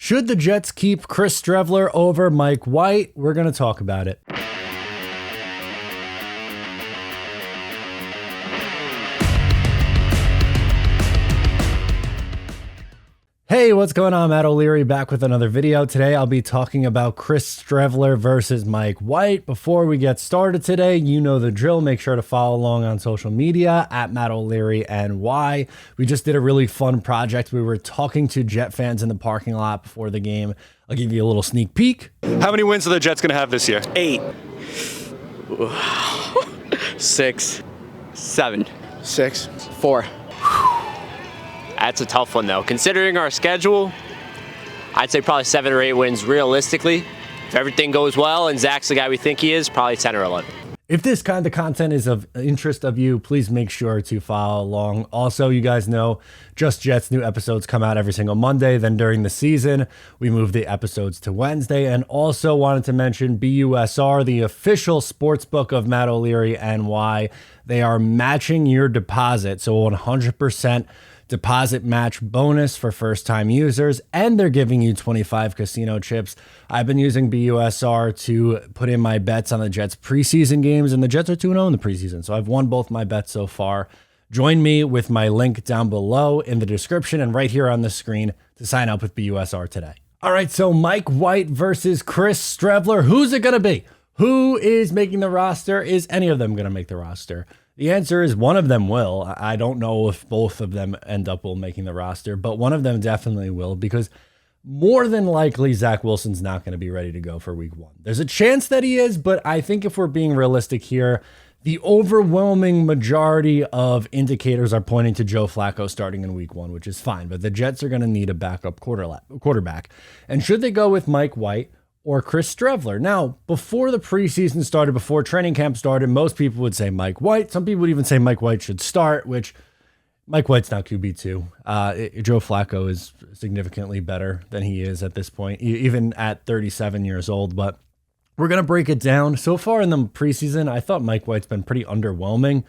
Should the Jets keep Chris Streveler over Mike White? We're going to talk about it. Hey, what's going on? Matt O'Leary back with another video. Today I'll be talking about Chris Streveler versus Mike White. Before we get started today, you know the drill. Make sure to follow along on social media at Matt O'Leary NY. We just did a really fun project. We were talking to Jet fans in the parking lot before the game. I'll give you a little sneak peek. How many wins are the Jets going to have this year? 8. 6. 7. 6. 4. That's a tough one, though. Considering our schedule, I'd say probably 7 or 8 wins realistically. If everything goes well and Zach's the guy we think he is, probably 10 or 11. If this kind of content is of interest of you, please make sure to follow along. Also, you guys know Just Jets new episodes come out every single Monday. Then during the season, we move the episodes to Wednesday. And also wanted to mention BUSR, the official sportsbook of Matt O'Leary NY. They are matching your deposit, so 100% deposit match bonus for first-time users, and they're giving you 25 casino chips. I've been using BUSR to put in my bets on the Jets preseason games, and the Jets are 2-0 in the preseason, so I've won both my bets so far. Join me with my link down below in the description and right here on the screen to sign up with BUSR today. All right, so Mike White versus Chris Streveler. Who's it going to be? Who is making the roster? Is any of them going to make the roster? The answer is one of them will. I don't know if both of them end up making the roster, but one of them definitely will, because more than likely Zach Wilson's not going to be ready to go for week 1. There's a chance that he is, but I think if we're being realistic here, the overwhelming majority of indicators are pointing to Joe Flacco starting in week 1, which is fine, but the Jets are going to need a backup quarterback. And should they go with Mike White or Chris Streveler? Now, before the preseason started, before training camp started, most people would say Mike White. Some people would even say Mike White should start, which Mike White's now QB2. Joe Flacco is significantly better than he is at this point, even at 37 years old. But we're going to break it down. So far in the preseason, I thought Mike White's been pretty underwhelming,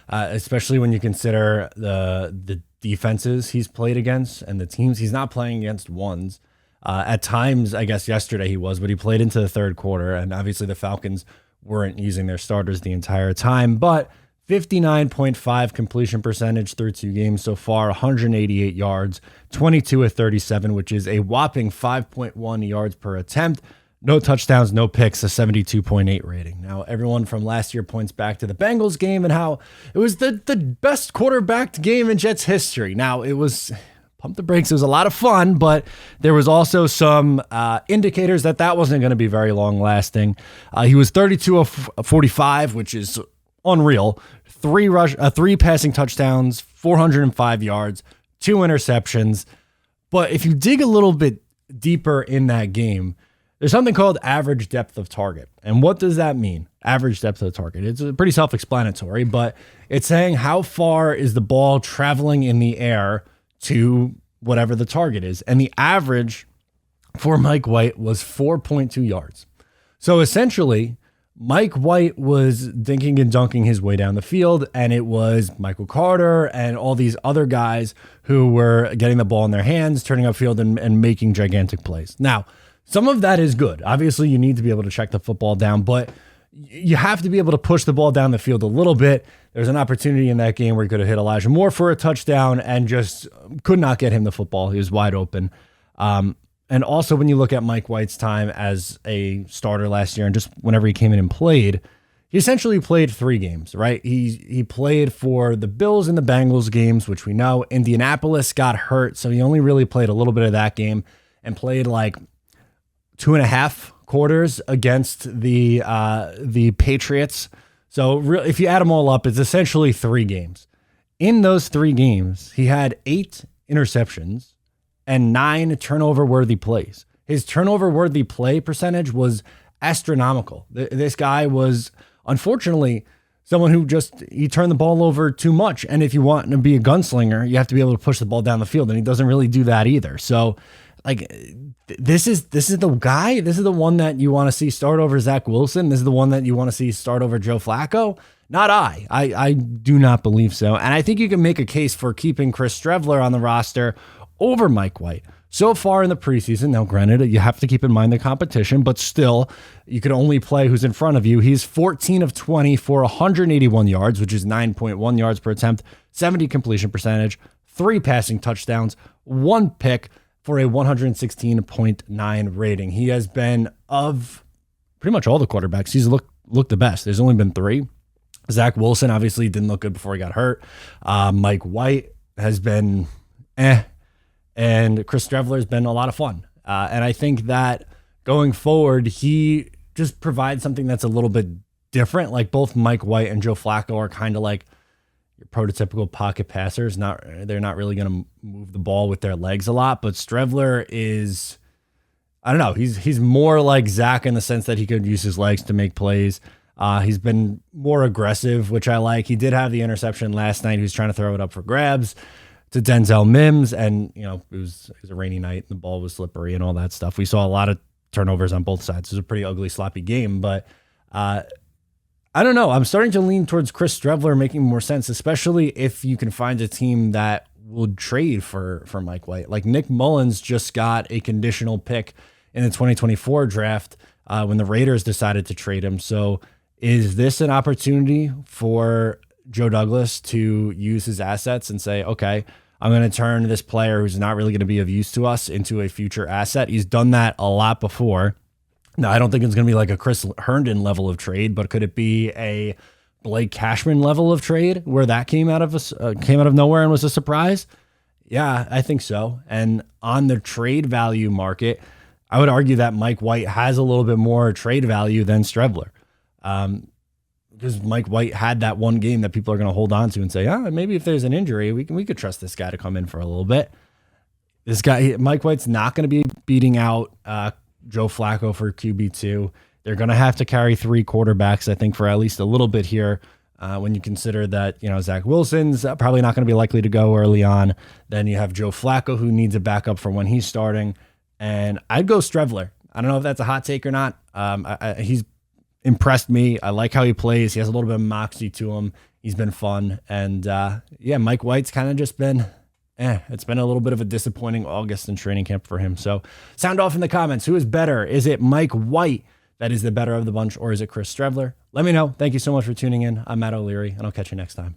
especially when you consider the defenses he's played against and the teams he's not playing against ones. At times, I guess yesterday he was, but he played into the third quarter, and obviously the Falcons weren't using their starters the entire time. But 59.5 completion percentage through 2 games so far, 188 yards, 22 of 37, which is a whopping 5.1 yards per attempt. No touchdowns, no picks, a 72.8 rating. Now, everyone from last year points back to the Bengals game and how it was the best quarterbacked game in Jets history. Now, it was... Pump the brakes. It was a lot of fun, but there was also some indicators that wasn't going to be very long lasting. He was 32 of 45, which is unreal. 3 passing touchdowns, 405 yards, 2 interceptions. But if you dig a little bit deeper in that game, there's something called average depth of target. And what does that mean? Average depth of target. It's pretty self-explanatory, but it's saying how far is the ball traveling in the air to whatever the target is. And the average for Mike White was 4.2 yards. So essentially, Mike White was dinking and dunking his way down the field, and it was Michael Carter and all these other guys who were getting the ball in their hands, turning upfield and making gigantic plays. Now, some of that is good. Obviously, you need to be able to check the football down, but you have to be able to push the ball down the field a little bit. There's an opportunity in that game where he could have hit Elijah Moore for a touchdown and just could not get him the football. He was wide open. And also when you look at Mike White's time as a starter last year and just whenever he came in and played, he essentially played 3 games, right? He played for the Bills and the Bengals games, which we know. Indianapolis got hurt, so he only really played a little bit of that game and played like 2.5 quarters against the Patriots. So if you add them all up, it's essentially 3 games. In those 3 games, he had 8 interceptions and 9 turnover-worthy plays. His turnover-worthy play percentage was astronomical. This guy was, unfortunately, someone who he turned the ball over too much. And if you want to be a gunslinger, you have to be able to push the ball down the field, and he doesn't really do that either. So, like, this is the guy. This is the one that you want to see start over Zach Wilson. This is the one that you want to see start over Joe Flacco. Not I do not believe so. And I think you can make a case for keeping Chris Streveler on the roster over Mike White. So far in the preseason, now granted, you have to keep in mind the competition, but still, you can only play who's in front of you. He's 14 of 20 for 181 yards, which is 9.1 yards per attempt, 70 completion percentage, 3 passing touchdowns, 1 pick for a 116.9 rating. He has been, of pretty much all the quarterbacks, he's looked the best. There's only been 3. Zach Wilson obviously didn't look good before he got hurt. Mike White has been and Chris Streveler has been a lot of fun. And I think that going forward, he just provides something that's a little bit different. Like both Mike White and Joe Flacco are kind of like your prototypical pocket passers. They're not really going to move the ball with their legs a lot, but Streveler is, I don't know, he's more like Zach in the sense that he could use his legs to make plays. He's been more aggressive, which I like. He did have the interception last night. He was trying to throw it up for grabs to Denzel Mims, and it was a rainy night and the ball was slippery and all that stuff. We saw a lot of turnovers on both sides. It was a pretty ugly, sloppy game, but I don't know. I'm starting to lean towards Chris Streveler making more sense, especially if you can find a team that will trade for Mike White. Like Nick Mullins just got a conditional pick in the 2024 draft when the Raiders decided to trade him. So is this an opportunity for Joe Douglas to use his assets and say, okay, I'm going to turn this player who's not really going to be of use to us into a future asset? He's done that a lot before. Now, I don't think it's going to be like a Chris Herndon level of trade, but could it be a Blake Cashman level of trade where that came out of nowhere and was a surprise? Yeah, I think so. And on the trade value market, I would argue that Mike White has a little bit more trade value than Streveler. Because Mike White had that one game that people are going to hold on to and say, maybe if there's an injury, we could trust this guy to come in for a little bit. This guy, Mike White's not going to be beating out Joe Flacco for QB2. They're going to have to carry 3 quarterbacks, I think, for at least a little bit here. When you consider that, Zach Wilson's probably not going to be likely to go early on. Then you have Joe Flacco, who needs a backup for when he's starting. And I'd go Streveler. I don't know if that's a hot take or not. He's impressed me. I like how he plays. He has a little bit of moxie to him. He's been fun. And Mike White's kind of just been, it's been a little bit of a disappointing August in training camp for him. So sound off in the comments. Who is better? Is it Mike White that is the better of the bunch, or is it Chris Streveler? Let me know. Thank you so much for tuning in. I'm Matt O'Leary, and I'll catch you next time.